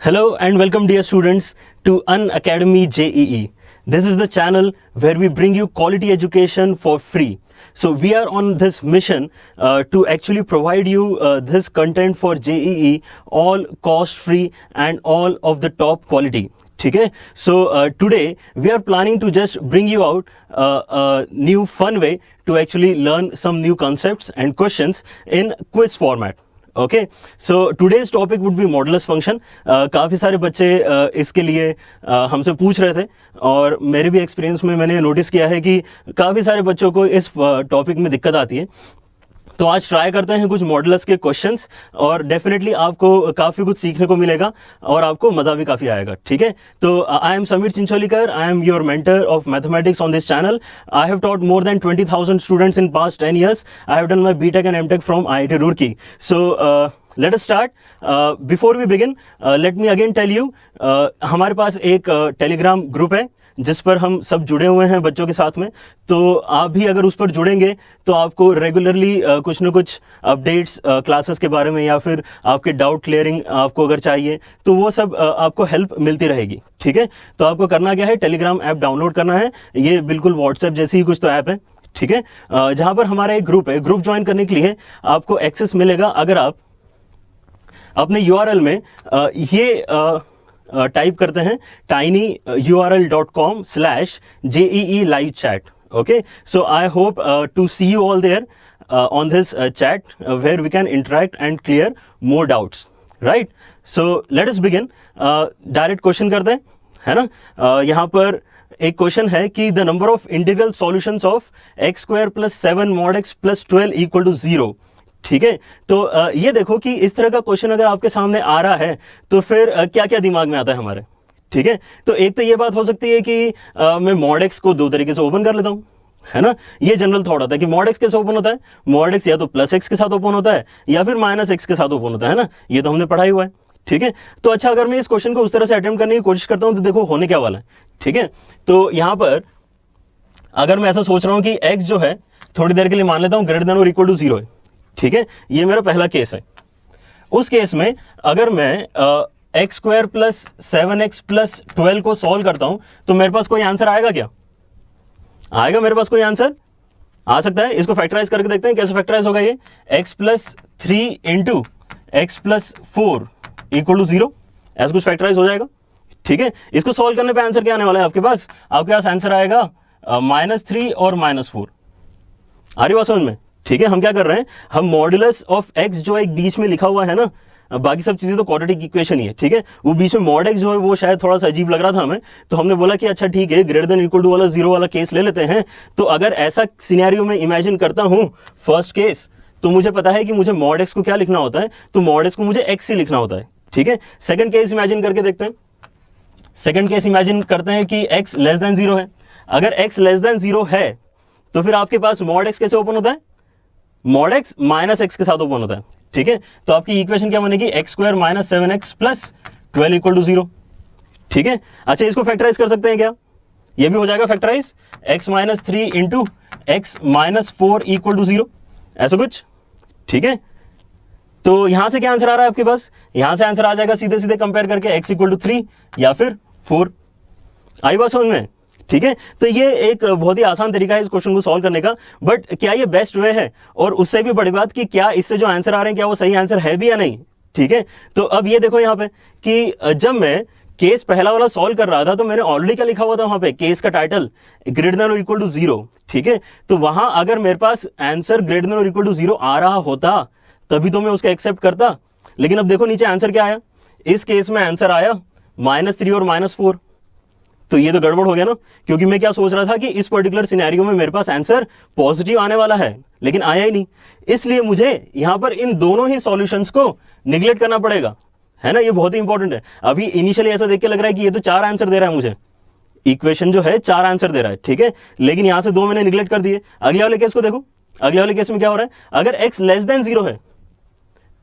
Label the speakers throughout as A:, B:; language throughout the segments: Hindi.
A: Hello and welcome dear students to Unacademy JEE. This is the channel where we bring you quality education for free. So we are on this mission to actually provide you this content for JEE, all cost free and all of the top quality. Okay? So today we are planning to just bring you out a new fun way to actually learn some new concepts and questions in quiz format. Okay so today's topic would be modulus function. काफ़ी सारे बच्चे इसके लिए हमसे पूछ रहे थे और मेरे भी एक्सपीरियंस में मैंने नोटिस किया है कि काफ़ी सारे बच्चों को इस टॉपिक में दिक्कत आती है. तो आज ट्राई करते हैं कुछ मॉडुलस के क्वेश्चंस और डेफिनेटली आपको काफ़ी कुछ सीखने को मिलेगा और आपको मज़ा भी काफ़ी आएगा. ठीक है, तो I am Sameer Chincholikar. I am your mentor of mathematics on this channel. I have taught more than 20,000 students in past 10 years. I have done my BTech and MTech from IIT Roorkee. So let us start. Before we begin, let me again tell you, हमारे पास एक टेलीग्राम ग्रुप है जिस पर हम सब जुड़े हुए हैं बच्चों के साथ में. तो आप भी अगर उस पर जुड़ेंगे तो आपको रेगुलरली कुछ ना कुछ अपडेट्स क्लासेस के बारे में या फिर आपके डाउट क्लियरिंग आपको अगर चाहिए तो वो सब आपको हेल्प मिलती रहेगी. ठीक है, तो आपको करना क्या है, टेलीग्राम ऐप डाउनलोड करना है. ये बिल्कुल व्हाट्सएप जैसी ही कुछ तो ऐप है. ठीक है, जहाँ पर हमारा एक ग्रुप है. ग्रुप ज्वाइन करने के लिए आपको एक्सेस मिलेगा अगर आप अपने URL में ये टाइप करते हैं tinyurl.com/JEE live chat. Okay, so I hope to see you all there on this chat where we can interact and clear more doubts. Right? So let us begin. Direct question करते हैं, है ना. यहाँ पर एक क्वेश्चन है कि the number of integral solutions of x² + 7 mod x + 12 = 0. ठीक है, तो ये देखो कि इस तरह का क्वेश्चन अगर आपके सामने आ रहा है तो फिर क्या क्या दिमाग में आता है हमारे. ठीक है, तो एक तो ये बात हो सकती है कि मैं मॉड एक्स को दो तरीके से ओपन कर लेता हूँ, है ना. ये जनरल थॉट होता है कि मॉड एक्स कैसे ओपन होता है. मॉड एक्स या तो +x के साथ ओपन होता है या फिर -x के साथ ओपन होता है ना. ये तो हमने पढ़ा ही हुआ है. ठीक है, तो अच्छा अगर मैं इस क्वेश्चन को उस तरह से अटेम्प्ट करने की कोशिश करता हूँ तो देखो होने क्या वाला है. ठीक है, तो यहाँ पर अगर मैं ऐसा सोच रहा हूँ कि x जो है थोड़ी देर के लिए मान लेता हूँ > 0 है. ठीक है, ये मेरा पहला केस है. उस केस में अगर मैं x² + 7x + 12 को सॉल्व करता हूं तो मेरे पास कोई आंसर आएगा क्या? आएगा मेरे पास कोई आंसर? आ सकता है. इसको फैक्टराइज करके देखते हैं कैसे फैक्टराइज होगा ये. x + 3 × x + 4 = 0. ऐसा कुछ फैक्टराइज हो जाएगा. ठीक है, इसको सॉल्व करने पे आंसर क्या आने वाला है आपके पास आंसर आएगा -3 और -4. आ रही बात समझ में. ठीक है, हम क्या कर रहे हैं, हम मॉडुलस ऑफ x जो एक बीच में लिखा हुआ है ना, बाकी सब चीजें तो क्वाड्रेटिक इक्वेशन ही है. ठीक है, वो बीच में मॉड x जो है वो शायद थोड़ा सा अजीब लग रहा था हमें, तो हमने बोला कि अच्छा ठीक है > वाला 0 वाला केस ले लेते हैं. तो अगर ऐसा सिनेरियो में इमेजिन करता हूं फर्स्ट केस, तो मुझे पता है कि मुझे मॉड x को क्या लिखना होता है, तो मॉड x को मुझे x ही लिखना होता है. ठीक है, सेकंड केस इमेजिन करके देखते हैं. सेकंड केस इमेजिन करते हैं कि x < 0 है. अगर x < 0 है तो फिर आपके पास मॉड x कैसे ओपन होता है, मॉड x -x के साथ ओपन होता है. ठीक है, तो आपकी इक्वेशन क्या बनेगी, x² - 7x + 12 = 0. ठीक है, अच्छा इसको फैक्टराइज कर सकते हैं क्या, ये भी हो जाएगा फैक्टराइज. x - 3 × x - 4 = 0. ऐसा कुछ. ठीक है, तो यहां से क्या आंसर आ रहा है आपके पास, यहां से आंसर आ जाएगा सीधे सीधे कंपेयर करके x = 3 या फिर 4. आई बात समझ में. ठीक है, तो ये एक बहुत ही आसान तरीका है इस क्वेश्चन को सॉल्व करने का. बट क्या ये बेस्ट वे है, और उससे भी बड़ी बात कि क्या इससे जो आंसर आ रहे हैं क्या वो सही आंसर है भी या नहीं. ठीक है, तो अब ये देखो यहाँ पे कि जब मैं केस पहला वाला सॉल्व कर रहा था तो मैंने ऑलरेडी क्या लिखा हुआ था वहां पे, केस का टाइटल > 0. ठीक है, तो वहां अगर मेरे पास आंसर > 0 आ रहा होता तभी तो मैं उसका एक्सेप्ट करता. लेकिन अब देखो नीचे आंसर क्या आया, इस केस में आंसर आया -3 और -4. तो ये तो गड़बड़ हो गया ना, क्योंकि मैं क्या सोच रहा था कि इस पर्टिकुलर सिनेरियो में मेरे पास आंसर पॉजिटिव आने वाला है, लेकिन आया ही नहीं. इसलिए मुझे यहां पर इन दोनों ही सॉल्यूशंस को निगलेक्ट करना पड़ेगा, है ना. ये बहुत ही इंपॉर्टेंट है. अभी इनिशियली ऐसा देख के लग रहा है कि ये तो 4 आंसर दे रहा है मुझे, इक्वेशन जो है 4 आंसर दे रहा है. ठीक है, लेकिन यहां से 2 मैंने निगलेक्ट कर दिए. अगले वाले केस को देखो, अगले वाले केस में क्या हो रहा है, अगर x < 0 है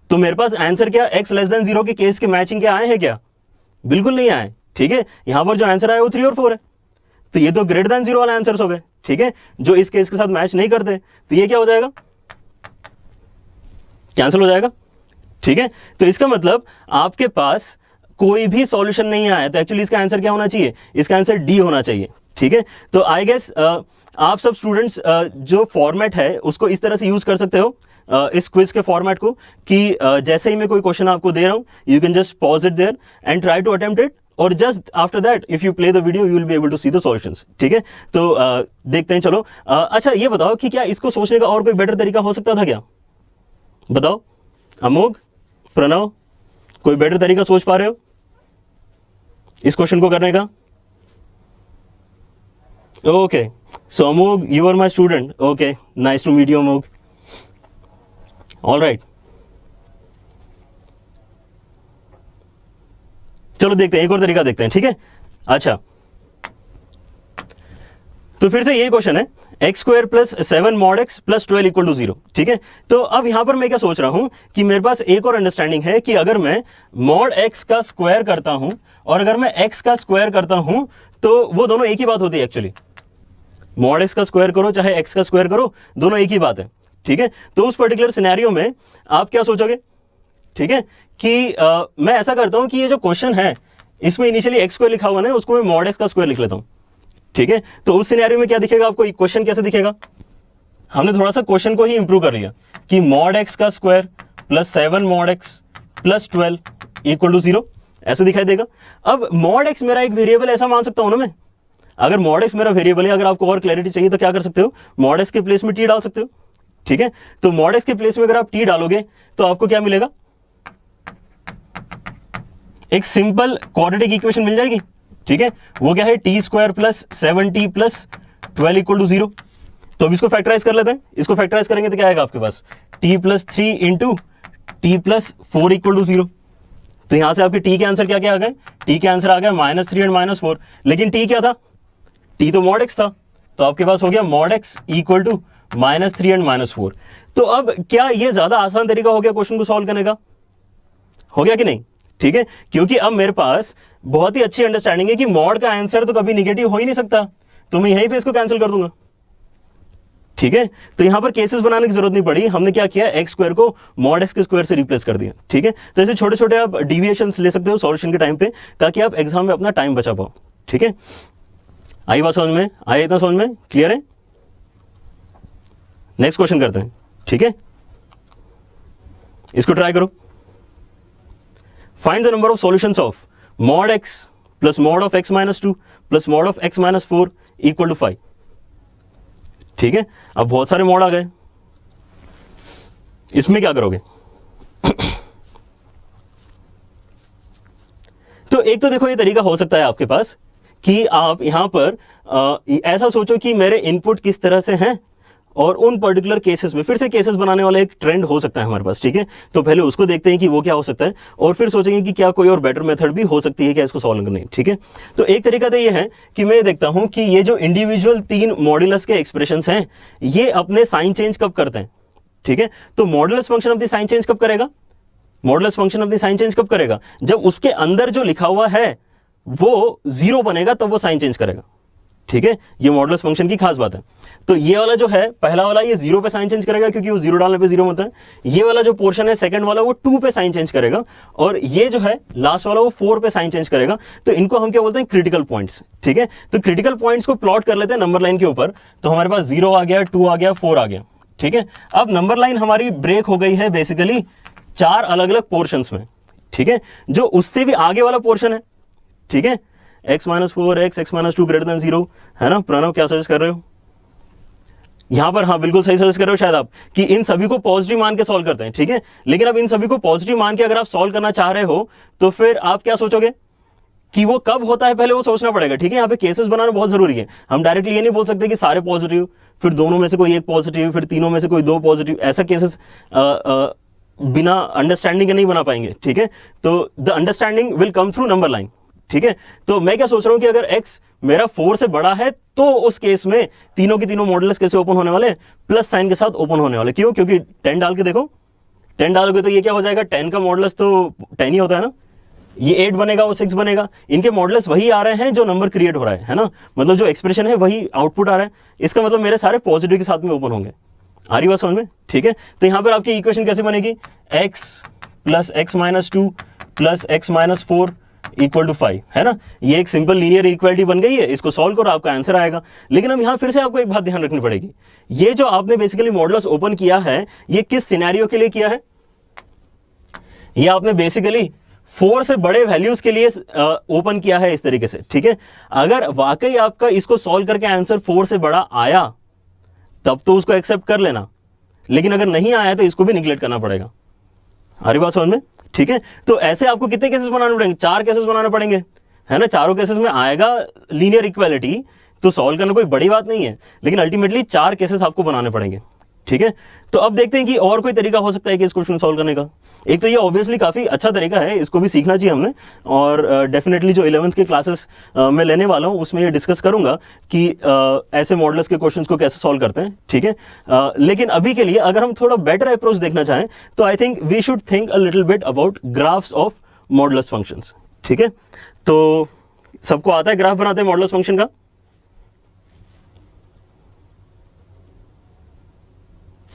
A: तो मेरे पास आंसर क्या, x < 0 के केस के मैचिंग क्या आए हैं क्या, बिल्कुल नहीं आए. ठीक है, यहां पर जो आंसर आया वो 3 और 4 है, तो ये तो > 0 वाले आंसर्स हो गए. ठीक है, जो इस केस के साथ मैच नहीं करते, तो ये क्या हो जाएगा, कैंसिल हो जाएगा. ठीक है, तो इसका मतलब आपके पास कोई भी सॉल्यूशन नहीं आया, तो एक्चुअली इसका आंसर क्या होना चाहिए, इसका आंसर डी होना चाहिए। ठीक है, तो आई गेस आप सब स्टूडेंट्स जो फॉर्मेट है उसको इस तरह से यूज कर सकते हो, इस क्विज के फॉर्मेट को, कि जैसे ही मैं कोई क्वेश्चन आपको दे रहा हूं, you can just pause it there and try to attempt it, और just after that if you play the video you will be able to see the solutions. ठीक है, तो देखते हैं। चलो अच्छा ये बताओ कि क्या इसको सोचने का और कोई बेटर तरीका हो सकता था क्या? बताओ अमोघ, प्रणव, कोई बेटर तरीका सोच पा रहे हो इस क्वेश्चन को करने का? Okay, so Amogh, you are my student. Okay, nice to meet you Amogh. Alright, चलो देखते हैं, एक और तरीका देखते हैं। ठीक है, अच्छा तो फिर से यही क्वेश्चन है, X square plus 7 mod X plus 12 equal to 0। ठीक है, तो अब यहां पर मैं क्या सोच रहा हूं कि मेरे पास एक और अंडरस्टैंडिंग है कि अगर मैं मॉड एक्स का स्क्वायर करता हूं और अगर मैं एक्स का स्क्वायर करता हूं तो वो दोनों एक ही बात होती है। एक्चुअली मॉड एक्स का स्क्वायर करो चाहे एक्स का स्क्वायर करो, दोनों एक ही बात है। ठीक है, तो उस पर्टिकुलर सिनेरियो में आप क्या सोचोगे? ठीक है, कि मैं ऐसा करता हूं कि ये जो क्वेश्चन है इसमें इनिशियली एक्स स्क्वायर लिखा हुआ है, उसको मैं मॉड एक्स का स्क्वायर लिख लेता हूं। ठीक है, तो उस सिनेरियो में क्या दिखेगा आपको, क्वेश्चन कैसे दिखेगा? हमने थोड़ा सा क्वेश्चन को ही इंप्रूव कर लिया कि मॉड एक्स का square plus 7 mod X plus 12 equal to 0, ऐसे दिखाई देगा। अब मॉड एक्स मेरा एक वेरिएबल ऐसा मान सकता हूं ना मैं, अगर मॉड एक्स मेरा वेरिएबल है, अगर आपको और क्लैरिटी चाहिए तो क्या कर सकते हो, मॉड एक्स के प्लेस में टी डाल सकते हो। ठीक है, तो मॉड एक्स के प्लेस में अगर आप टी डालोगे तो आपको क्या मिलेगा, एक सिंपल क्वाड्रेटिक इक्वेशन मिल जाएगी। ठीक है, वो क्या है, T square plus 7t plus 12 equal to 0। तो अब इसको फैक्टराइज कर लेते हैं, इसको फैक्टराइज करेंगे तो क्या आएगा आपके पास, t plus 3 into T plus 4 equal to 0। तो यहां से आपके t के आंसर क्या क्या आ गए, t के आंसर आ गया -3 एंड -4, लेकिन t क्या था, t तो मॉड x था, तो आपके पास हो गया mod x equal to -3 and -4। तो अब क्या ये ज्यादा आसान तरीका हो गया क्वेश्चन को सॉल्व करने का? हो गया कि नहीं? ठीक है, क्योंकि अब मेरे पास बहुत ही अच्छी अंडरस्टैंडिंग है कि मॉड का आंसर तो कभी निगेटिव हो ही नहीं सकता, तो मैं यहीं पे इसको कैंसिल कर दूंगा। ठीक है, तो यहां पर केसेस बनाने की जरूरत नहीं पड़ी, हमने क्या किया, एक्स स्क्वायर को मॉड एक्स के स्क्वायर से रिप्लेस कर दिया। ठीक है, तो ऐसे छोटे छोटे आप डिविएशंस ले सकते हो सॉल्यूशन के टाइम पे, ताकि आप एग्जाम में अपना टाइम बचा पाओ। ठीक है, आई बात समझ में, आए इतना समझ में, क्लियर है? नेक्स्ट क्वेश्चन करते हैं। ठीक है, इसको ट्राई करो। Find the number of solutions of mod x plus mod of x minus 2 plus mod of x minus 4 equal to 5। ठीक है, अब बहुत सारे मॉड आ गए, इसमें क्या करोगे? तो एक तो देखो ये तरीका हो सकता है आपके पास कि आप यहां पर ऐसा सोचो कि मेरे इनपुट किस तरह से हैं और उन पर्टिकुलर केसेस में, फिर से केसेस बनाने वाला एक ट्रेंड हो सकता है हमारे पास। ठीक है, तो पहले उसको देखते हैं कि वो क्या हो सकता है और फिर सोचेंगे कि क्या कोई और बेटर मेथड भी हो सकती है क्या इसको सॉल्व करने। ठीक है, तो एक तरीका तो ये है कि मैं देखता हूं कि ये जो इंडिविजुअल 3 मॉड्यूलस के एक्सप्रेशंस हैं ये अपने साइन चेंज कब करते हैं। ठीक है, तो modulus function of the sign change कब करेगा, modulus function of the sign change कब करेगा, जब उसके अंदर जो लिखा हुआ है वो 0 बनेगा तब वो साइन चेंज करेगा। ठीक है, ये मॉडुलस फंक्शन की खास बात है। तो ये वाला जो है पहला वाला ये 0 पे साइन चेंज करेगा क्योंकि वो 0 डालने पे 0 होता है। ये वाला जो पोर्शन है सेकंड वाला वो 2 पे साइन चेंज करेगा और ये जो है लास्ट वाला वो 4 पे साइन चेंज करेगा। तो इनको हम क्या बोलते हैं, क्रिटिकल पॉइंट्स। ठीक है, तो क्रिटिकल पॉइंट्स को प्लॉट कर लेते हैं नंबर लाइन के ऊपर। तो हमारे पास 0 आ गया, 2 आ गया, 4 आ गया। ठीक है, अब नंबर लाइन हमारी ब्रेक हो गई है बेसिकली 4 अलग अलग पोर्शंस में। ठीक है, जो उससे भी आगे वाला पोर्शन है, ठीक है, x-4 x-2 ग्रेटर देन 0 है ना। प्रणव क्या सजेस्ट कर रहे हो यहां पर? हाँ बिल्कुल सही सजेस्ट कर रहे हो शायद आप, कि इन सभी को पॉजिटिव मान के सॉल्व करते हैं। ठीक है, लेकिन अब इन सभी को पॉजिटिव मान के अगर आप सॉल्व करना चाह रहे हो तो फिर आप क्या सोचोगे कि वो कब होता है, पहले वो सोचना पड़ेगा। ठीक है, यहाँ पे केसेस बनाना बहुत जरूरी है। हम डायरेक्टली ये नहीं बोल सकते कि सारे पॉजिटिव, फिर दोनों में से कोई एक पॉजिटिव, फिर तीनों में से कोई 2 पॉजिटिव। ऐसा केसेस बिना अंडरस्टैंडिंग के नहीं बना पाएंगे। ठीक है, तो the understanding will come through number line. ठीक है, तो मैं क्या सोच रहा हूं कि अगर x मेरा 4 से बड़ा है तो उस केस में तीनों की तीनों मॉडुलस कैसे ओपन होने वाले, प्लस साइन के साथ ओपन होने वाले। क्यों? क्योंकि 10 डाल के देखो, 10 डालोगे तो ये क्या हो जाएगा, 10 का मॉडुलस तो 10 ही होता है ना। ये 8 बनेगा, वो 6 बनेगा। इनके मॉडुलस वही आ रहे हैं जो नंबर क्रिएट हो रहा है ना, मतलब जो एक्सप्रेशन है वही आउटपुट आ रहा है। इसका मतलब मेरे सारे पॉजिटिव के साथ में ओपन होंगे। आ रही बात समझ में? ठीक है, तो यहां पर आपकी इक्वेशन कैसे बनेगी, x plus x-2 plus x-4 equal to 5, है ना। ये एक सिंपल लीनियर इक्वालिटी बन गई है, इसको सॉल्व करो आपका आंसर आएगा। लेकिन अब यहां फिर से आपको एक बात ध्यान रखनी पड़ेगी, ये जो आपने बेसिकली मॉडुलस ओपन किया है ये किस सिनेरियो के लिए किया है, ये आपने बेसिकली 4 से बड़े वैल्यूज के लिए ओपन किया है इस तरीके से, ठीक है। अगर वाकई आपका इसको सॉल्व करके आंसर 4 से बड़ा आया तब तो उसको एक्सेप्ट कर लेना, लेकिन अगर नहीं आया तो इसको भी निगलेक्ट करना पड़ेगा। आ रही बात समझ में, ठीक है। तो ऐसे आपको कितने केसेस बनाने पड़ेंगे, 4 केसेस बनाने पड़ेंगे, है ना। चारों केसेस में आएगा लीनियर इक्वालिटी तो सॉल्व करना कोई बड़ी बात नहीं है, लेकिन अल्टीमेटली 4 केसेस आपको बनाने पड़ेंगे, ठीक है। तो अब देखते हैं कि और कोई तरीका हो सकता है कि इस क्वेश्चन सॉल्व करने का। एक तो ये ऑब्वियसली काफी अच्छा तरीका है, इसको भी सीखना चाहिए हमने, और डेफिनेटली जो 11th के क्लासेस मैं लेने वाला हूं उसमें ये डिस्कस करूंगा कि ऐसे मॉडल्स के क्वेश्चंस को कैसे सॉल्व करते हैं, ठीक है। लेकिन अभी के लिए अगर हम थोड़ा बेटर अप्रोच देखना चाहें तो I think we should think a little bit about graphs of modulus functions, ठीक है। तो सबको आता है ग्राफ बनाते हैं मॉडुलस फंक्शन का?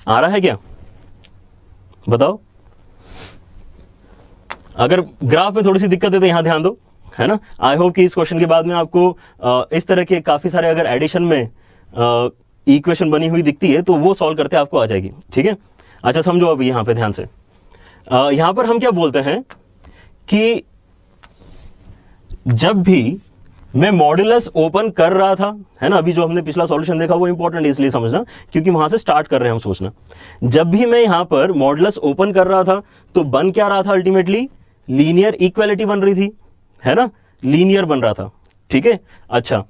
A: आ रहा है क्या, बताओ। अगर ग्राफ में थोड़ी सी दिक्कत है तो यहां ध्यान दो, है ना। आई होप कि इस क्वेश्चन के बाद में आपको इस तरह के काफी सारे अगर एडिशन में इक्वेशन बनी हुई दिखती है तो वो सॉल्व करते आपको आ जाएगी, ठीक है। अच्छा समझो अब यहां पे ध्यान से, यहां पर हम क्या बोलते हैं कि जब भी मैं मॉडुलस ओपन कर रहा था, है ना, अभी जो हमने पिछला सॉल्यूशन देखा वो इंपॉर्टेंट है इसलिए समझना, क्योंकि वहां से स्टार्ट कर रहे हैं हम सोचना। जब भी मैं यहां पर मॉडुलस ओपन कर रहा था तो बन क्या रहा था, अल्टीमेटली लीनियर इक्वालिटी बन रही थी, है ना, लीनियर बन रहा था, ठीक है। अच्छा,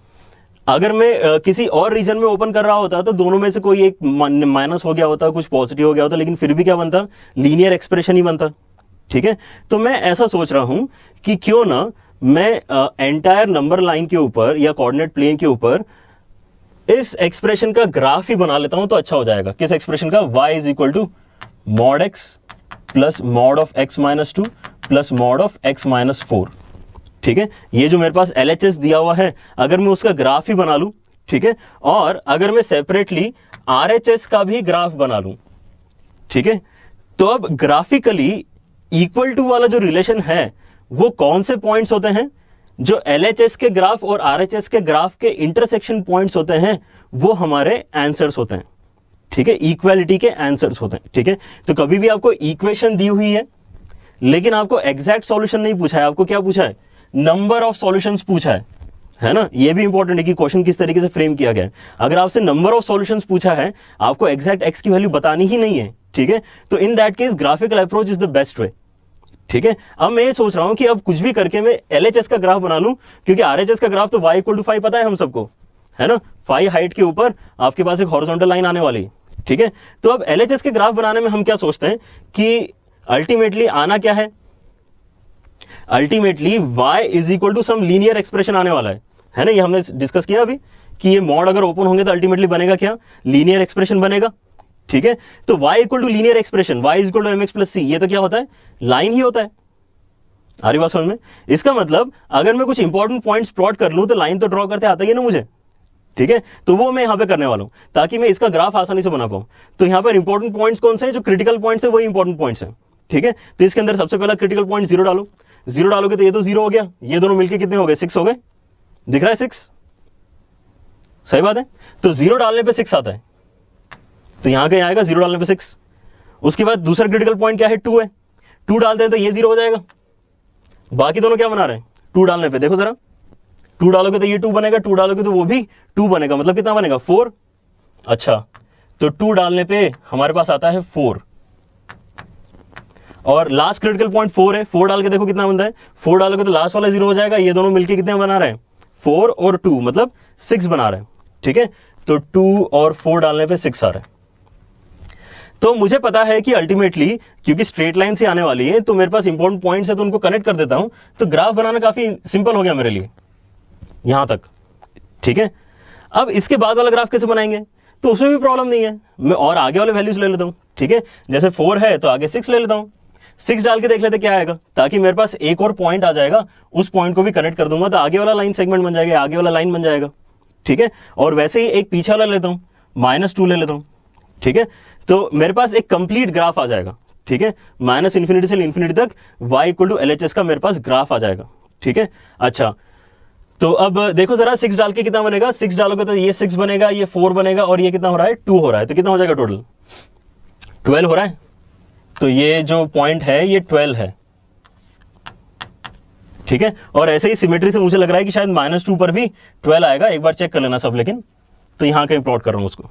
A: अगर मैं किसी और रीजन में ओपन कर रहा होता तो दोनों में से कोई एक माइनस हो गया होता, कुछ पॉजिटिव हो गया होता, लेकिन फिर भी क्या बनता, लीनियर एक्सप्रेशन ही बनता, ठीक है। तो मैं ऐसा सोच रहा हूं कि क्यों ना मैं एंटायर नंबर लाइन के ऊपर या कोऑर्डिनेट प्लेन के ऊपर इस एक्सप्रेशन का ग्राफ ही बना लेता हूं तो अच्छा हो जाएगा। किस एक्सप्रेशन का, y is equal to mod x plus mod of x minus 2 plus mod of x minus 4, ठीक है। ये जो मेरे पास LHS दिया हुआ है अगर मैं उसका ग्राफ ही बना लूं, ठीक है, और अगर मैं सेपरेटली RHS का भी ग्राफ बना लूं, ठीक है, तो अब ग्राफिकली इक्वल टू वाला जो रिलेशन है वो कौन से पॉइंट्स होते हैं, जो LHS के ग्राफ और RHS के ग्राफ के इंटरसेक्शन पॉइंट्स होते हैं वो हमारे आंसर्स होते हैं, ठीक है, इक्वालिटी के आंसर्स होते हैं, ठीक है। तो कभी भी आपको इक्वेशन दी हुई है लेकिन आपको एग्जैक्ट सॉल्यूशन नहीं पूछा है, आपको क्या पूछा है, नंबर ऑफ सॉल्यूशंस पूछा है ना। ये भी इंपॉर्टेंट है कि क्वेश्चन किस तरीके से फ्रेम किया गया है। अगर आपसे नंबर ऑफ सॉल्यूशंस पूछा है, आपको एग्जैक्ट x की वैल्यू बतानी ही नहीं है, ठीक है, तो in that case graphical approach is the best way, ठीक है। अब मैं ये सोच रहा हूं कि अब कुछ भी करके मैं LHS का ग्राफ बना लूं, क्योंकि RHS का ग्राफ तो y इक्वल टू 5 पता है हम सबको, है ना। 5 हाइट के ऊपर आपके पास एक हॉरिजॉन्टल लाइन आने वाली, ठीक है। तो अब LHS के ग्राफ बनाने में हम क्या सोचते हैं कि अल्टीमेटली आना क्या है, ultimately y is equal to some linear expression आने वाला है ना। ये हमने डिस्कस किया अभी कि ये मॉड अगर ओपन होंगे तो अल्टीमेटली बनेगा क्या, लीनियर एक्सप्रेशन बनेगा, ठीक है। तो y equal to linear expression, y is equal to mx plus c, ये तो क्या होता है, लाइन ही होता है। आ रही बात समझ में, इसका मतलब अगर मैं कुछ इंपॉर्टेंट पॉइंट्स प्लॉट कर लूं तो लाइन तो ड्रॉ करते आता ही है ना मुझे, ठीक है। तो वो मैं यहां पे करने वाला हूं ताकि मैं इसका ग्राफ आसानी से बना पाऊं। तो यहां पर इंपॉर्टेंट पॉइंट्स कौन से हैं, जो क्रिटिकल पॉइंट्स है वही इंपॉर्टेंट पॉइंट्स हैं, ठीक है। तो इसके अंदर सबसे पहला क्रिटिकल पॉइंट 0 डालो, 0 डालोगे तो ये तो 0 हो गया, ये दोनों मिलकर कितने हो गए, 6 हो गए, दिख रहा है 6, सही बात है। तो 0 डालने पे 6 आता है, तो यहां कहीं आएगा 0 डालने पे 6। उसके बाद दूसरा क्रिटिकल पॉइंट क्या है, 2 है, 2 डालते हैं तो ये 0 हो जाएगा। बाकी दोनों क्या बना रहे हैं, 2 डालने पे देखो जरा, 2 डालोगे तो ये 2 बनेगा, 2 डालोगे तो वो भी 2 बनेगा, मतलब कितना बनेगा, 4। अच्छा, तो 2 डालने पे हमारे पास आता है 4, और लास्ट क्रिटिकल पॉइंट 4 है, 4 डाल के देखो कितना बनता है, 4 डालोगे तो लास्ट वाला 0 हो जाएगा। ये दोनों मिलके कितने बना रहे हैं, 4 और 2 मतलब 6 बना रहे हैं, ठीक है। तो 2 और 4 डालने पे 6 आ रहा है। तो मुझे पता है कि अल्टीमेटली क्योंकि स्ट्रेट लाइन से आने वाली है तो मेरे पास इंपॉर्टेंट पॉइंट्स है तो उनको कनेक्ट कर देता हूं, तो ग्राफ बनाना काफी सिंपल हो गया मेरे लिए यहां तक, ठीक है। अब इसके बाद वाला ग्राफ कैसे बनाएंगे, तो उसमें भी प्रॉब्लम नहीं है, मैं और आगे वाले वैल्यूज ले लेता हूं, ठीक है। जैसे 4 है तो आगे 6 ले लेता हूं, 6 डाल के देख लेते क्या आएगा, ताकि मेरे पास एक और पॉइंट आ जाएगा, उस पॉइंट को भी कनेक्ट कर दूंगा तो आगे वाला लाइन सेगमेंट बन जाएगा, आगे वाला लाइन बन जाएगा, ठीक है। और वैसे ही एक पीछे वाला लेता हूं, -2 ले लेता हूं, ठीक है। तो मेरे पास एक कंप्लीट ग्राफ आ जाएगा, ठीक है, -∞ से इन्फिनिटी तक y इक्वल टू LHS का मेरे पास ग्राफ आ जाएगा, ठीक है। अच्छा, तो अब देखो जरा 6 डाल के कितना बनेगा, 6 डालोगे तो ये 6 बनेगा, ये 4 बनेगा, और ये कितना हो रहा है, 2 हो रहा है, तो कितना हो जाएगा टोटल, 12 हो रहा है। तो ये जो पॉइंट है ये 12 है, ठीक है। और ऐसे ही सिमेट्री से मुझे लग रहा है कि शायद -2 पर भी 12 आएगा, एक बार चेक कर लेना सब, लेकिन तो यहां कहीं प्लॉट कर रहा हूं उसको,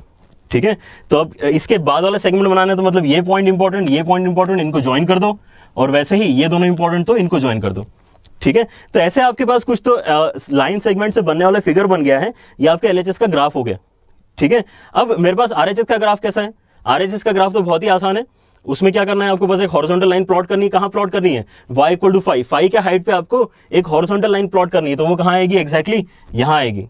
A: ठीक है। तो अब इसके बाद वाला सेगमेंट बनाना है, तो मतलब ये पॉइंट इंपॉर्टेंट, ये पॉइंट इंपॉर्टेंट, इनको ज्वाइन कर दो, और वैसे ही ये दोनों इंपॉर्टेंट तो इनको ज्वाइन कर दो, ठीक है। तो ऐसे आपके पास कुछ तो लाइन सेगमेंट से बनने वाला फिगर बन गया है, ये आपका एलएचएस का ग्राफ हो गया, ठीक है। अब मेरे पास आरएचएस का ग्राफ कैसा है, आरएचएस का ग्राफ तो बहुत ही आसान है। उसमें क्या करना है आपको, बस एक हॉरिजॉन्टल लाइन प्लॉट करनी है। कहां प्लॉट करनी है, y = 5, 5 के हाइट पे आपको एक हॉरिजॉन्टल लाइन प्लॉट करनी है, तो वो कहां आएगी, एग्जैक्टली यहां आएगी,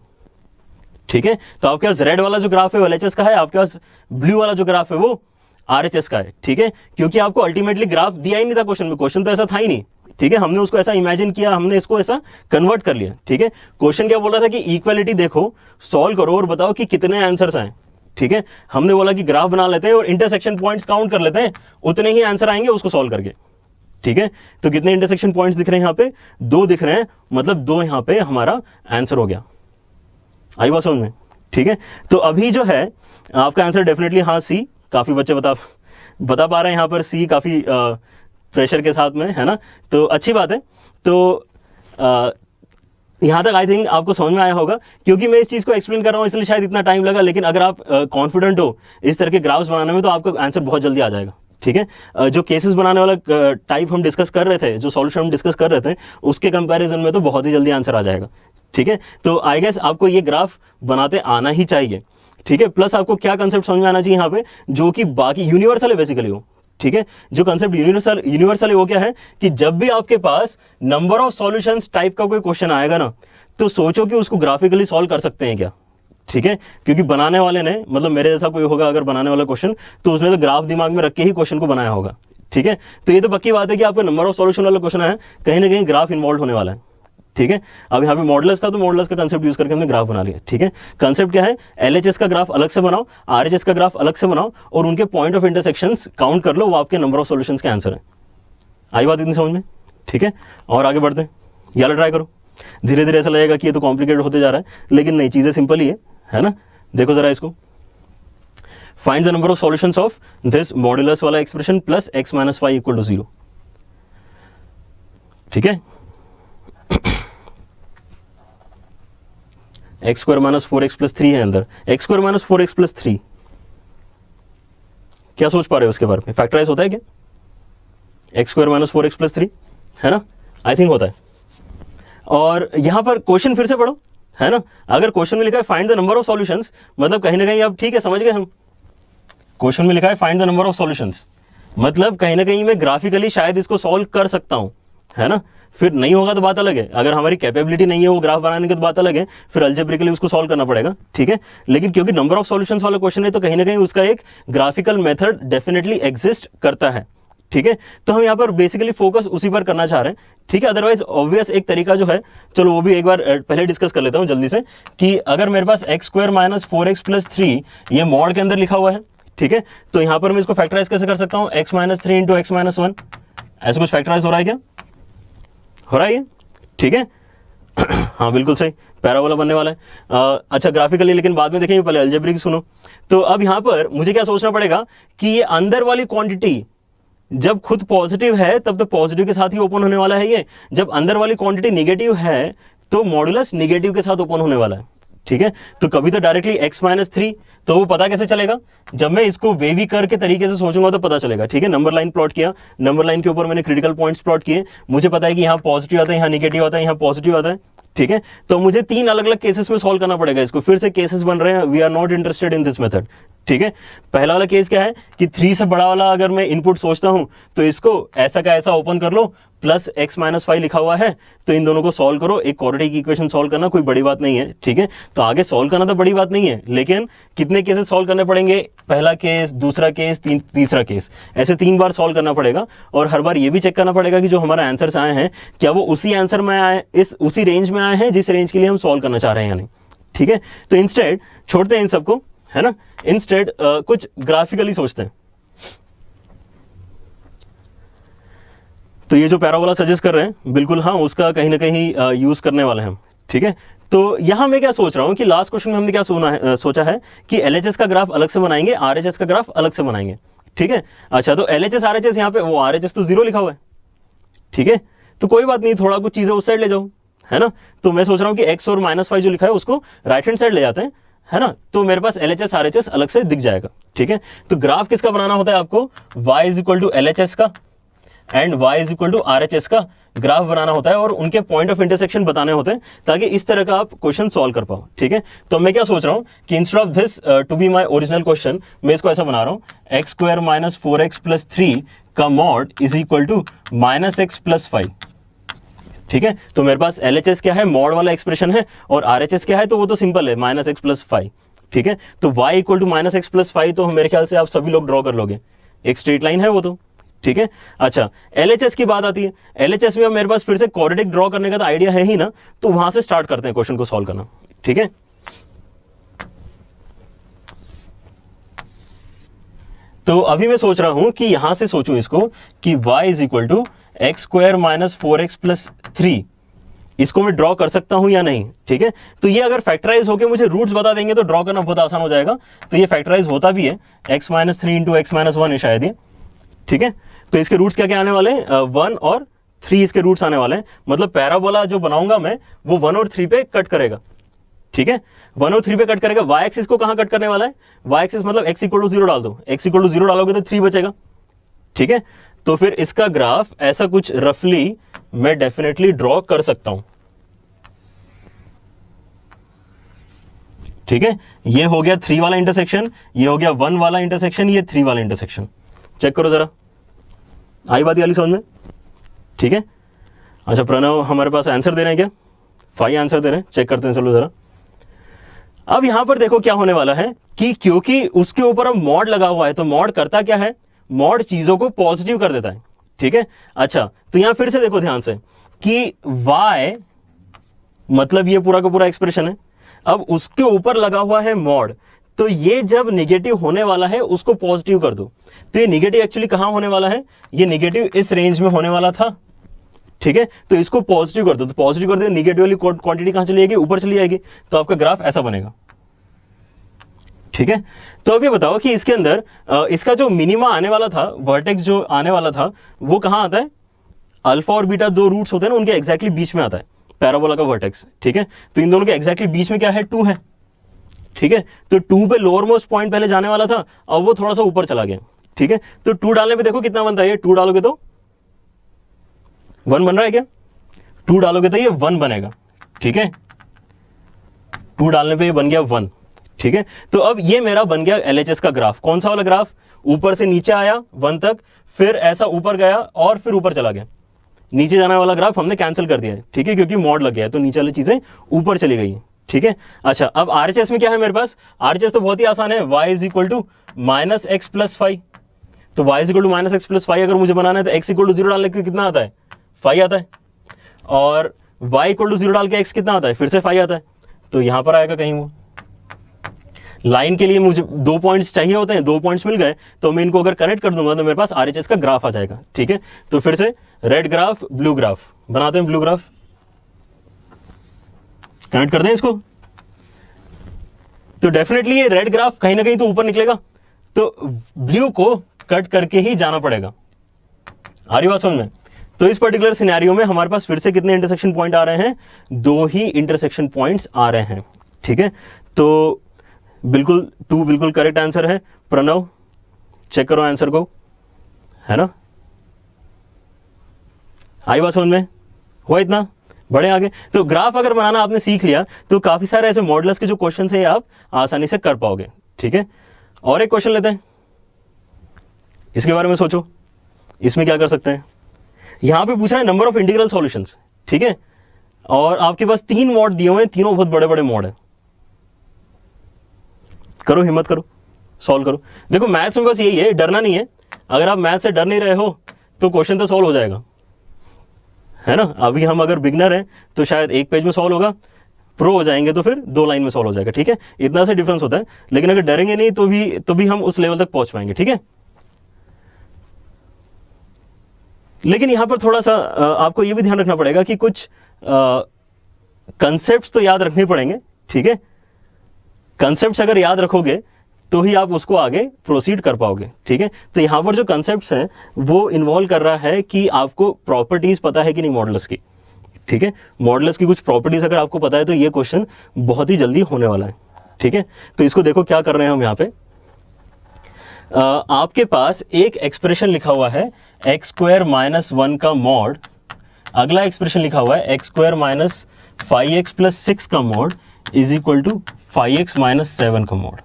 A: ठीक है। तो आपके पास रेड वाला जो ग्राफ है वो एलएचएस का है, आपके पास ब्लू वाला जो ग्राफ है वो आरएचएस का है, ठीक है। क्योंकि आपको अल्टीमेटली ग्राफ दिया ही नहीं था क्वेश्चन में, क्वेश्चन तो ऐसा था ही नहीं, ठीक है। हमने उसको ऐसा इमेजिन किया, हमने इसको ऐसा कन्वर्ट कर लिया, ठीक है। क्वेश्चन क्या बोल रहा था कि इक्वालिटी देखो, सॉल्व करो और बताओ कि कितने आंसर्स आए, ठीक है। हमने बोला कि ग्राफ बना लेते हैं और इंटरसेक्शन पॉइंट्स काउंट कर लेते हैं, उतने ही आंसर आएंगे उसको सॉल्व करके, ठीक है। तो कितने इंटरसेक्शन पॉइंट्स दिख रहे हैं यहाँ पे, 2 दिख रहे हैं, मतलब 2 यहाँ पे हमारा आंसर हो गया। आई बात समझ में, ठीक है। तो अभी जो है आपका आंसर डेफिनेटली हाँ सी, काफी बच्चे बता पा रहे हैं यहाँ पर सी, काफी प्रेशर के साथ में, है ना, तो अच्छी बात है। तो यहां तक आई थिंक आपको समझ में आया होगा, क्योंकि मैं इस चीज को एक्सप्लेन कर रहा हूं इसलिए शायद इतना टाइम लगा, लेकिन अगर आप कॉन्फिडेंट हो इस तरह के ग्राफ्स बनाने में तो आपका आंसर बहुत जल्दी आ जाएगा, ठीक है। जो केसेस बनाने वाला टाइप हम डिस्कस कर रहे थे, जो सॉल्यूशन हम डिस्कस कर रहे थे, उसके कंपैरिजन में तो बहुत ही जल्दी आंसर आ जाएगा, ठीक है। तो आई गेस आपको ये ग्राफ बनाते आना ही चाहिए, ठीक है। प्लस आपको क्या कंसेप्ट समझ में आना चाहिए यहाँ पे, जो कि बाकी यूनिवर्सल है बेसिकली वो, ठीक है। जो कंसेप्ट यूनिवर्सल है वो क्या है कि जब भी आपके पास नंबर ऑफ सॉल्यूशंस टाइप का कोई क्वेश्चन आएगा ना, तो सोचो कि उसको ग्राफिकली सॉल्व कर सकते हैं क्या, ठीक है। क्योंकि बनाने वाले ने, मतलब मेरे जैसा कोई होगा अगर बनाने वाला क्वेश्चन, तो उसने तो ग्राफ दिमाग में रख के ही क्वेश्चन को बनाया होगा, ठीक है। तो ये तो पक्की बात है कि आपका नंबर ऑफ सॉल्यूशन वाला क्वेश्चन है, कहीं ना कहीं ग्राफ इन्वॉल्व होने वाला है, ठीक है। अब यहाँ पे मॉडल्स था तो मॉडल्स का कंसेप्ट यूज करके हमने ग्राफ बना लिया, ठीक है। कंसेप्ट क्या है, एलएचएस का ग्राफ अलग से बनाओ, आरएचएस का ग्राफ अलग से बनाओ, और उनके पॉइंट ऑफ इंटरसेक्शंस काउंट कर लो, वो आपके नंबर ऑफ सॉल्यूशंस के आंसर है। आई बात इतनी समझ में, ठीक है। और आगे बढ़ते हैं, ये ट्राई करो। धीरे धीरे ऐसा लगेगा कि ये तो कॉम्प्लिकेटेड होते जा रहा है, लेकिन नहीं, चीजें सिंपल ही है ना। देखो जरा इसको, find the number of solutions of this modulus वाला एक्सप्रेशन प्लस x - 5 = 0, ठीक है। x² - 4x + 3 है अंदर, x² - 4x + 3, क्या सोच पा रहे हो उसके बारे में, फैक्टराइज होता है क्या, x² - 4x + 3, है ना, आई थिंक होता है। और यहां पर क्वेश्चन फिर से पढ़ो, है ना। अगर क्वेश्चन में लिखा है find the number of solutions, मतलब कहीं ना कहीं अब ठीक है, समझ गए हम। क्वेश्चन में लिखा है find the number of solutions, मतलब कहीं ना कहीं मैं ग्राफिकली शायद इसको सॉल्व कर सकता हूं, है ना। फिर नहीं होगा तो बात अलग है, अगर हमारी कैपेबिलिटी नहीं है वो ग्राफ बनाने की तो बात अलग है, फिर अलजेब्रिकली उसको सॉल्व करना पड़ेगा, ठीक है। लेकिन क्योंकि नंबर ऑफ सॉल्यूशंस वाला क्वेश्चन है, तो कहीं ना कहीं उसका एक ग्राफिकल मेथड डेफिनेटली एग्जिस्ट करता है, ठीक है। तो हम यहाँ पर बेसिकली फोकस उसी पर करना चाह रहे हैं, ठीक है। अदरवाइज ऑब्वियस एक तरीका जो है, चलो वो भी एक बार पहले डिस्कस कर लेता हूँ जल्दी से, कि अगर मेरे पास x² - 4x + 3 ये मॉड के अंदर लिखा हुआ है, ठीक है, तो यहाँ पर मैं इसको फैक्टराइज कैसे कर सकता हूँ, x - 3 × x - 1, ऐसा कुछ फैक्टराइज हो रहा है क्या, हो रहा है ये, ठीक है। हाँ बिल्कुल सही, पैराबोला बनने वाला है। अच्छा ग्राफिकली, लेकिन बाद में देखेंगे, पहले अलजेब्रिक सुनो। तो अब यहाँ पर मुझे क्या सोचना पड़ेगा कि ये अंदर वाली क्वांटिटी जब खुद पॉजिटिव है तब तो पॉजिटिव के साथ ही ओपन होने वाला है, ये जब अंदर वाली क्वांटिटी निगेटिव है तो मॉडुलस निगेटिव के साथ ओपन होने वाला है, ठीक है। तो कभी तो डायरेक्टली x - 3, तो वो पता कैसे चलेगा, जब मैं इसको वेवी कर के तरीके से सोचूंगा तो पता चलेगा, ठीक है। नंबर लाइन प्लॉट किया, नंबर लाइन के ऊपर मैंने क्रिटिकल पॉइंट्स प्लॉट किए, मुझे पता है कि यहाँ पॉजिटिव आता है, यहाँ निगेटिव आता है, यहाँ पॉजिटिव आता है, ठीक है। तो मुझे 3 अलग अलग केसेस में सॉल्व करना पड़ेगा इसको, फिर से केसेस बन रहे हैं, we are not interested in this method, ठीक है। पहला वाला केस क्या है कि 3 से बड़ा वाला अगर मैं इनपुट सोचता हूं तो इसको ऐसा का ऐसा ओपन कर लो, प्लस x - 5 लिखा हुआ है, तो इन दोनों को सॉल्व करो, एक क्वाड्रेटिक इक्वेशन सॉल्व करना कोई बड़ी बात नहीं है, ठीक है। तो आगे सॉल्व करना तो बड़ी बात नहीं है, लेकिन कितने केसेस सॉल्व करने पड़ेंगे, पहला केस, दूसरा केस, तीसरा केस, ऐसे 3 बार सॉल्व करना पड़ेगा। और हर बार ये भी चेक करना पड़ेगा कि जो हमारा आंसर्स आए हैं क्या वो उसी आंसर में आए, उसी रेंज में आए हैं जिस रेंज के लिए हम सॉल्व करना चाह रहे हैं या नहीं, ठीक है। तो इंस्टेड छोड़ते हैं इन सबको, है ना, इंस्टेड कुछ ग्राफिकली सोचते हैं। तो ये जो पैराबोला सजेस्ट कर रहे हैं बिल्कुल हाँ उसका कहीं ना कहीं यूज करने वाले हैं हम, ठीक है। तो यहाँ मैं क्या सोच रहा हूँ कि लास्ट क्वेश्चन में हमने क्या सोचा है कि LHS का ग्राफ अलग से बनाएंगे, RHS का ग्राफ अलग से बनाएंगे, ठीक है। अच्छा तो LHS RHS यहाँ पे, वो RHS तो 0 लिखा हुआ है, ठीक है। तो कोई बात नहीं, थोड़ा कुछ चीजें उस साइड ले जाओ, है ना। तो मैं सोच रहा हूँ कि x और -5 जो लिखा है उसको राइट हैंड साइड ले जाते हैं, है ना। तो मेरे पास LHS RHS अलग से दिख जाएगा, ठीक है। तो ग्राफ किसका बनाना होता है आपको, y = LHS का एंड y = RHS का ग्राफ बनाना होता है और उनके पॉइंट ऑफ इंटरसेक्शन बताने होते हैं ताकि इस तरह का आप क्वेश्चन सॉल्व कर पाओ, ठीक है। तो मैं क्या सोच रहा हूं कि instead of this to be my original question, मैं इसको ऐसा बना रहा हूं x² - 4x + 3 का mod is equal to -x + 5, ठीक है। तो मेरे पास LHS क्या है, मॉड वाला एक्सप्रेशन है, और RHS क्या है, तो वो तो सिंपल है -x + 5, ठीक है। तो y = -x + 5 तो मेरे ख्याल से आप सभी लोग ड्रॉ कर लोगे, एक स्ट्रेट लाइन है वो तो, ठीक है। अच्छा LHS की बात आती है, LHS में अब मेरे पास फिर से क्वाड्रेटिक ड्रॉ करने का तो आइडिया है ही ना, तो वहां से स्टार्ट करते हैं क्वेश्चन को सॉल्व करना, ठीक है। तो अभी मैं सोच रहा हूं कि यहां से सोचूं इसको कि y = x² - 4x + 3, इसको मैं ड्रॉ कर सकता हूं या नहीं, ठीक है। तो ये अगर फैक्टराइज होकर मुझे रूट्स बता देंगे तो ड्रॉ करना बहुत आसान हो जाएगा। तो ये फैक्टराइज होता भी है, x - 3 × x - 1 है शायद ये, ठीक है। तो इसके रूट्स क्या क्या आने वाले हैं, 1 और 3 इसके रूट्स आने वाले हैं। मतलब पैराबोला जो बनाऊंगा मैं वो 1 और 3 पे कट करेगा, ठीक है। 1 और 3 पे कट करेगा। y एक्सिस को कहां कट करने वाला है, y एक्सिस मतलब x = 0 डाल दो, x = 0 डालोगे तो 3 बचेगा, ठीक है। तो फिर इसका ग्राफ ऐसा कुछ रफली मैं डेफिनेटली ड्रॉ कर सकता हूं, ठीक है। ये हो गया 3 वाला इंटरसेक्शन, ये हो गया 1 वाला इंटरसेक्शन, ये 3 वाला इंटरसेक्शन। चेक करो जरा, आई बात वाली समझ में, ठीक है। अच्छा प्रणव हमारे पास आंसर दे रहे हैं क्या, 5 आंसर दे रहे हैं, चेक करते हैं चलो जरा। अब यहां पर देखो क्या होने वाला है कि क्योंकि उसके ऊपर अब मॉड लगा हुआ है, तो मॉड करता क्या है, मॉड चीजों को पॉजिटिव कर देता है, ठीक है। अच्छा तो यहां फिर से देखो ध्यान से कि y मतलब ये पूरा का पूरा एक्सप्रेशन है, अब उसके ऊपर लगा हुआ है मॉड, तो ये जब निगेटिव होने वाला है उसको पॉजिटिव कर दो। तो ये निगेटिव एक्चुअली कहां होने वाला है, ये निगेटिव इस रेंज में होने वाला था, ठीक है। तो इसको पॉजिटिव कर दो, तो पॉजिटिव कर दो, निगेटिव वाली क्वांटिटी कहां चली जाएगी, ऊपर चली जाएगी, तो आपका ग्राफ ऐसा बनेगा, ठीक है। तो अब ये बताओ कि इसके अंदर इसका जो मिनिमा आने वाला था, वर्टेक्स जो आने वाला था वो कहां आता है, अल्फा और बीटा 2 रूट्स होते हैं ना, उनके एग्जैक्टली बीच में आता है पैराबोला का वर्टेक्स, ठीक है। तो इन दोनों के एग्जैक्टली बीच में क्या है, 2 है, ठीक है। तो 2 पे लोअर मोस्ट पॉइंट पहले जाने वाला था, अब वो थोड़ा सा ऊपर चला गया, ठीक है। तो 2 डालने पे देखो कितना बनता है, ये 2 डालोगे तो 1 बन रहा है क्या, 2 डालोगे तो ये 1 बनेगा, ठीक है। 2 डालने पे ये बन गया 1, ठीक है। तो अब ये मेरा बन गया LHS का ग्राफ। कौन सा वाला ग्राफ, ऊपर से नीचे आया 1 तक, फिर ऐसा ऊपर गया और फिर ऊपर चला गया। नीचे जाने वाला ग्राफ हमने कैंसिल कर दिया है, ठीक है, क्योंकि मॉड लग गया है, तो नीचे वाली चीजें ऊपर चली गई, ठीक है। अच्छा अब RHS में क्या है मेरे पास, RHS तो बहुत ही आसान है, y = -x + 5। तो y = -x + 5 अगर मुझे बनाना है तो x = 0 डालने के कितना आता है, 5 आता है, और y = 0 डाल के x कितना आता है, फिर से 5 आता है। तो यहां पर आएगा कहीं वो लाइन के लिए मुझे 2 पॉइंट्स चाहिए होते हैं, 2 पॉइंट्स मिल गए, तो मैं इनको अगर कनेक्ट कर दूंगा तो मेरे पास RHS का ग्राफ आ जाएगा, ठीक है। तो फिर से रेड ग्राफ ब्लू ग्राफ बनाते हैं, ब्लू ग्राफ कनेक्ट करते हैं इसको। तो डेफिनेटली ये रेड ग्राफ कहीं ना कहीं तो ऊपर निकलेगा, तो ब्लू को कट करके ही जाना पड़ेगा। आ रही बात समझ में। तो इस पर्टिकुलर सिनेरियो में हमारे पास फिर से कितने इंटरसेक्शन पॉइंट आ रहे हैं, 2 ही इंटरसेक्शन पॉइंट्स आ रहे हैं, ठीक है। तो बिल्कुल 2 बिल्कुल करेक्ट आंसर है। प्रणव चेक करो आंसर को, है ना, आई बात समझ में, हुआ इतना, बड़े आगे। तो ग्राफ अगर बनाना आपने सीख लिया तो काफी सारे ऐसे मॉडल्स के जो क्वेश्चन है आप आसानी से कर पाओगे, ठीक है। और एक क्वेश्चन लेते हैं, इसके बारे में सोचो, इसमें क्या कर सकते हैं। यहां पे पूछ रहा है नंबर ऑफ इंटीग्रल सॉल्यूशंस, ठीक है, और आपके पास 3 मॉड दिए हुए हैं, तीनों बहुत बड़े बड़े मॉड है। करो हिम्मत करो, सॉल्व करो। देखो मैथ्स में बस यही है, डरना नहीं है। अगर आप मैथ से डर नहीं रहे हो तो क्वेश्चन तो सॉल्व हो जाएगा, है ना। अभी हम अगर बिगनर हैं तो शायद 1 पेज में सॉल्व होगा, प्रो हो जाएंगे तो फिर 2 लाइन में सॉल्व हो जाएगा, ठीक है। इतना से डिफरेंस होता है, लेकिन अगर डरेंगे नहीं तो भी हम उस लेवल तक पहुंच पाएंगे, ठीक है। लेकिन यहाँ पर थोड़ा सा आपको ये भी ध्यान रखना पड़ेगा कि कुछ कंसेप्ट्स तो याद रखने पड़ेंगे, ठीक है। कंसेप्ट्स अगर याद रखोगे तो ही आप उसको आगे प्रोसीड कर पाओगे, ठीक है। तो यहाँ पर जो कंसेप्ट्स हैं वो इन्वॉल्व कर रहा है कि आपको प्रॉपर्टीज पता है कि नहीं मॉडुलस की, ठीक है। मॉडुलस की कुछ प्रॉपर्टीज अगर आपको पता है तो ये क्वेश्चन बहुत ही जल्दी होने वाला है, ठीक है। तो इसको देखो क्या कर रहे हैं हम यहाँ पे। आपके पास एक एक्सप्रेशन लिखा हुआ है एक्स स्क्वायर माइनस 1 का मॉड, अगला एक्सप्रेशन लिखा हुआ है X square minus 5x plus 6 का mod is equal to 5x minus 7 का मॉड।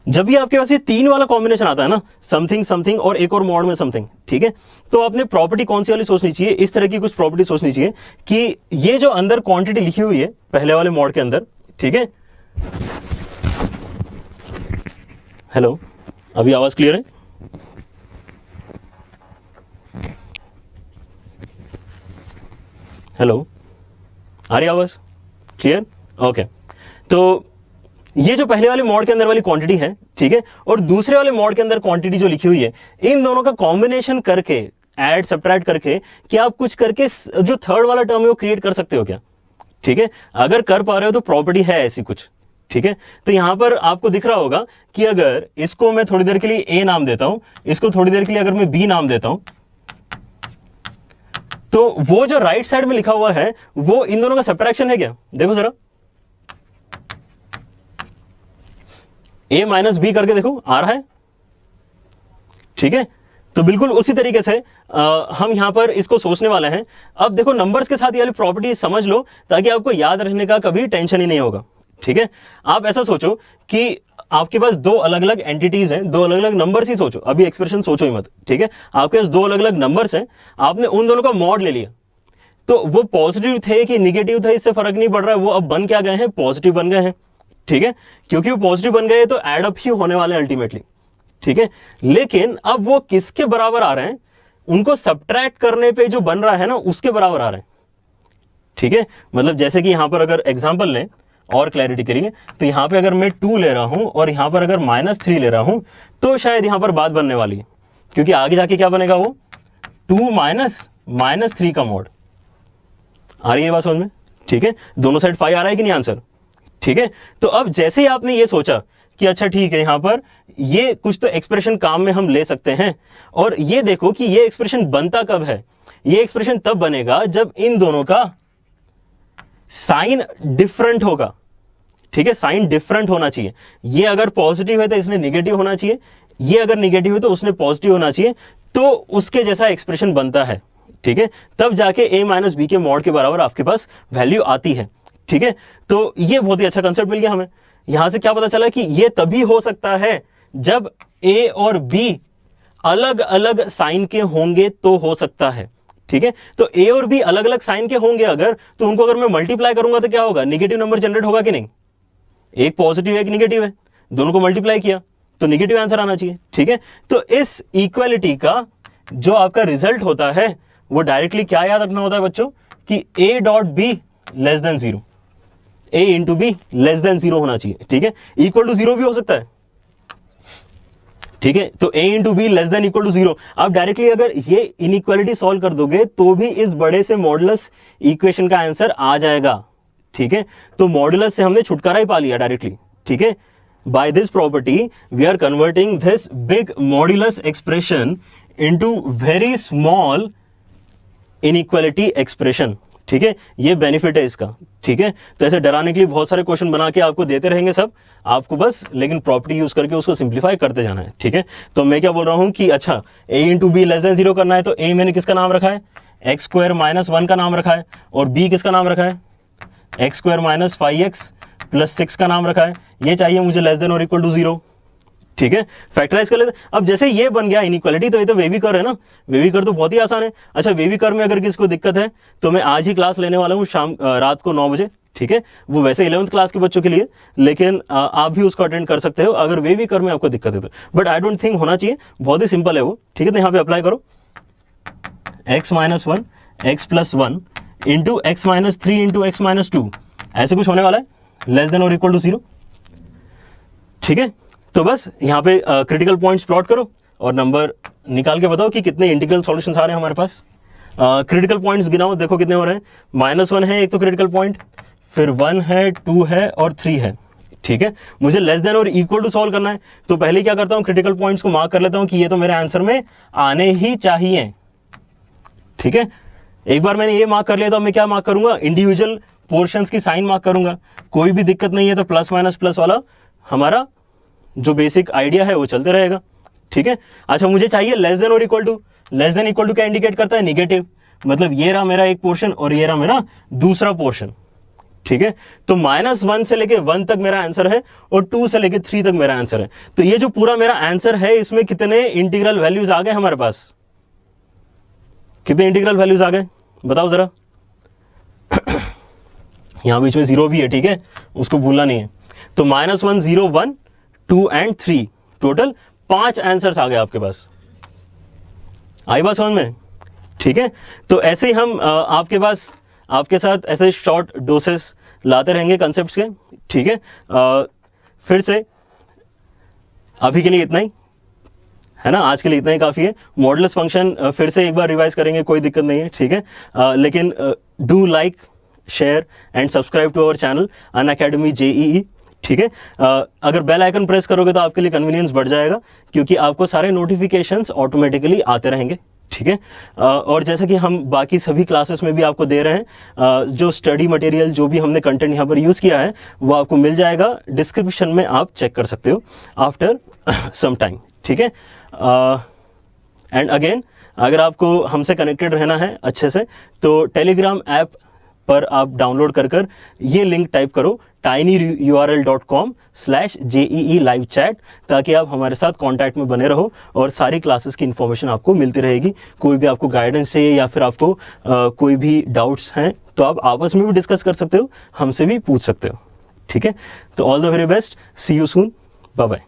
A: जब भी आपके पास ये 3 वाला कॉम्बिनेशन आता है ना, समथिंग समथिंग और एक और मॉड में समथिंग, ठीक है, तो आपने प्रॉपर्टी कौन सी वाली सोचनी चाहिए, इस तरह की कुछ प्रॉपर्टी सोचनी चाहिए कि ये जो अंदर क्वांटिटी लिखी हुई है पहले वाले मॉड के अंदर, ठीक है। हेलो, अभी आवाज क्लियर है? हेलो, आ रही आवाज क्लियर? ओके। तो ये जो पहले वाले मॉड के अंदर वाली क्वांटिटी है, ठीक है, और दूसरे वाले मॉड के अंदर क्वांटिटी जो लिखी हुई है, इन दोनों का कॉम्बिनेशन करके, ऐड सब्ट्रैक्ट करके, क्या आप कुछ करके जो थर्ड वाला टर्म है वो क्रिएट कर सकते हो क्या, ठीक है। अगर कर पा रहे हो तो प्रॉपर्टी है ऐसी कुछ, ठीक है। तो यहां पर आपको दिख रहा होगा कि अगर इसको मैं थोड़ी देर के लिए ए नाम देता हूं, इसको थोड़ी देर के लिए अगर मैं बी नाम देता हूं, तो वो जो राइट साइड में लिखा हुआ है वो इन दोनों का सब्ट्रैक्शन है क्या? देखो जरा, ए माइनस बी करके देखो आ रहा है, ठीक है। तो बिल्कुल उसी तरीके से हम यहां पर इसको सोचने वाले हैं। अब देखो नंबर्स के साथ ये वाली प्रॉपर्टी समझ लो ताकि आपको याद रखने का कभी टेंशन ही नहीं होगा, ठीक है। आप ऐसा सोचो कि आपके पास दो अलग अलग एंटिटीज हैं, दो अलग अलग नंबर्स ही सोचो, अभी एक्सप्रेशन सोचो ही मत, ठीक है। आपके पास दो अलग अलग नंबर्स हैं, आपने उन दोनों का मॉड ले लिया, तो वो पॉजिटिव थे कि निगेटिव थे इससे फर्क नहीं पड़ रहा है, वो अब बन क्या गए हैं, पॉजिटिव बन गए हैं, ठीक है। क्योंकि वो पॉजिटिव बन गए तो एड अप ही होने वाले अल्टीमेटली, ठीक है। लेकिन अब वो किसके बराबर आ रहे हैं, उनको सब्ट्रैक्ट करने पे जो बन रहा है ना उसके बराबर आ रहे हैं, ठीक है। मतलब जैसे कि यहां पर अगर एग्जांपल लें और क्लैरिटी के लिए, तो यहां पे अगर मैं 2 ले रहा हूं और यहां पर अगर -3 ले रहा हूं तो शायद यहां पर बात बनने वाली है, क्योंकि आगे जाके क्या बनेगा, वो 2 माइनस 3 का मॉड। आ रही है बात समझ में, ठीक है। दोनों साइड 5 आ रहा है कि नहीं आंसर, ठीक है। तो अब जैसे ही आपने ये सोचा कि अच्छा ठीक है, यहां पर ये कुछ तो एक्सप्रेशन काम में हम ले सकते हैं, और ये देखो कि ये एक्सप्रेशन बनता कब है, ये एक्सप्रेशन तब बनेगा जब इन दोनों का साइन डिफरेंट होगा, ठीक है। साइन डिफरेंट होना चाहिए, ये अगर पॉजिटिव है तो इसने निगेटिव होना चाहिए, ये अगर निगेटिव है तो उसने पॉजिटिव होना चाहिए, तो उसके जैसा एक्सप्रेशन बनता है, ठीक है। तब जाके a माइनस बी के मॉड के बराबर आपके पास वैल्यू आती है, ठीक है। तो ये बहुत ही अच्छा कंसेप्ट मिल गया हमें। यहां से क्या पता चला कि ये तभी हो सकता है जब a और b अलग अलग साइन के होंगे तो हो सकता है, ठीक है। तो a और b अलग अलग साइन के होंगे अगर, तो उनको अगर मैं मल्टीप्लाई करूंगा तो क्या होगा, निगेटिव नंबर जनरेट होगा कि नहीं। एक पॉजिटिव है एक निगेटिव है, दोनों को मल्टीप्लाई किया तो निगेटिव आंसर आना चाहिए, ठीक है। तो इस इक्वालिटी का जो आपका रिजल्ट होता है वो डायरेक्टली क्या याद रखना होता है बच्चों, कि a dot B less then 0, a into b less then 0 होना चाहिए, ठीक है। इक्वल टू 0 भी हो सकता है, ठीक है। तो a into b less than equal to 0। आप डायरेक्टली अगर ये इनइक्वालिटी सॉल्व कर दोगे तो भी इस बड़े से मॉडुलस इक्वेशन का आंसर आ जाएगा, ठीक है। तो मॉडुलस से हमने छुटकारा ही पा लिया डायरेक्टली, ठीक है। By this property we are converting this big modulus expression into very small inequality expression, ठीक है। ये बेनिफिट है इसका, ठीक है। तो ऐसे डराने के लिए बहुत सारे क्वेश्चन बना के आपको देते रहेंगे सब, आपको बस लेकिन प्रॉपर्टी यूज करके उसको सिंप्लीफाई करते जाना है, ठीक है। तो मैं क्या बोल रहा हूं कि अच्छा a into b less then 0 करना है, तो a मैंने किसका नाम रखा है, एक्स स्क्वायर माइनस 1 का नाम रखा है, और b किसका नाम रखा है, X square minus 5x plus 6 का नाम रखा है। ये चाहिए मुझे लेस देन और इक्वल टू 0, ठीक है। फैक्टराइज कर लेते। अब जैसे ये बन गया इनइक्वालिटी, तो ये तो वेवी कर्व है ना, वेवी कर्व तो बहुत ही आसान है। अच्छा वेवी कर्व में अगर किसी को दिक्कत है तो मैं आज ही क्लास लेने वाला हूँ रात को 9 बजे, ठीक है। वो वैसे 11th क्लास के बच्चों के लिए, लेकिन आप भी उसको अटेंड कर सकते हो अगर वेवी कर्व में आपको दिक्कत है तो, बट आई डोंट थिंक होना चाहिए, बहुत ही सिंपल है वो, ठीक है। तो यहाँ पे अप्लाई करो, x minus 1 x plus 1 into x minus 3 into x minus 2, ऐसे कुछ होने वाला है, लेस देन और इक्वल टू 0, ठीक है। तो बस यहाँ पे क्रिटिकल पॉइंट्स प्लॉट करो और नंबर निकाल के बताओ कि कितने इंटीग्रल सॉल्यूशंस आ रहे हैं हमारे पास। क्रिटिकल पॉइंट्स गिनाओ, देखो कितने हो रहे हैं। -1 है एक तो क्रिटिकल पॉइंट, फिर 1 है, 2 है और 3 है। ठीक है, मुझे लेस देन और इक्वल टू सॉल्व करना है, तो पहले क्या करता हूं, क्रिटिकल पॉइंट्स को मार्क कर लेता हूं कि ये तो मेरे आंसर में आने ही चाहिए। ठीक है, एक बार मैंने ये मार्क कर लिया तो मैं क्या मार्क करूंगा, इंडिविजुअल पोर्शंस की साइन मार्क करूंगा। कोई भी दिक्कत नहीं है तो प्लस माइनस प्लस वाला हमारा जो बेसिक आइडिया है वो चलते रहेगा। ठीक है, अच्छा मुझे चाहिए लेस देन और equal to. Less than equal to क्या इंडिकेट करता है, निगेटिव, मतलब ये रहा मेरा एक पोर्शन और ये रहा मेरा दूसरा पोर्शन। ठीक है, तो -1 से लेके 1 तक मेरा आंसर है और 2 से लेके 3 तक मेरा आंसर है। तो ये जो पूरा मेरा आंसर है इसमें कितने इंटीग्रल वैल्यूज आ गए हमारे पास, कितने इंटीग्रल वैल्यूज आ गए बताओ जरा। यहां बीच में 0 भी है, ठीक है, उसको भूलना नहीं है। तो -1, 0, 1, 2 एंड 3, टोटल 5 आंसर्स आ गए आपके पास। आई बात समझ में? ठीक है, तो ऐसे ही हम आपके साथ ऐसे शॉर्ट डोसेस लाते रहेंगे कंसेप्ट्स के। ठीक है, फिर से अभी के लिए इतना ही है ना, आज के लिए इतना ही काफ़ी है। मॉडुलस फंक्शन फिर से एक बार रिवाइज करेंगे, कोई दिक्कत नहीं है। ठीक है, लेकिन do like, share and subscribe to our channel Unacademy JEE। ठीक है, अगर बेल आइकन प्रेस करोगे तो आपके लिए कन्वीनियंस बढ़ जाएगा, क्योंकि आपको सारे नोटिफिकेशंस ऑटोमेटिकली आते रहेंगे। ठीक है, और जैसा कि हम बाकी सभी क्लासेस में भी आपको दे रहे हैं, जो स्टडी मटेरियल जो भी हमने कंटेंट यहाँ पर यूज़ किया है वो आपको मिल जाएगा डिस्क्रिप्शन में, आप चेक कर सकते हो आफ्टर सम टाइम। ठीक है, एंड अगेन अगर आपको हमसे कनेक्टेड रहना है अच्छे से तो टेलीग्राम ऐप पर आप डाउनलोड कर ये लिंक टाइप करो tinyurl.com/JEE live chat, ताकि आप हमारे साथ कांटेक्ट में बने रहो और सारी क्लासेस की इन्फॉर्मेशन आपको मिलती रहेगी। कोई भी आपको गाइडेंस चाहिए या फिर आपको कोई भी डाउट्स हैं तो आप आपस में भी डिस्कस कर सकते हो, हमसे भी पूछ सकते हो। ठीक है, तो all the very best, see you soon, bye bye.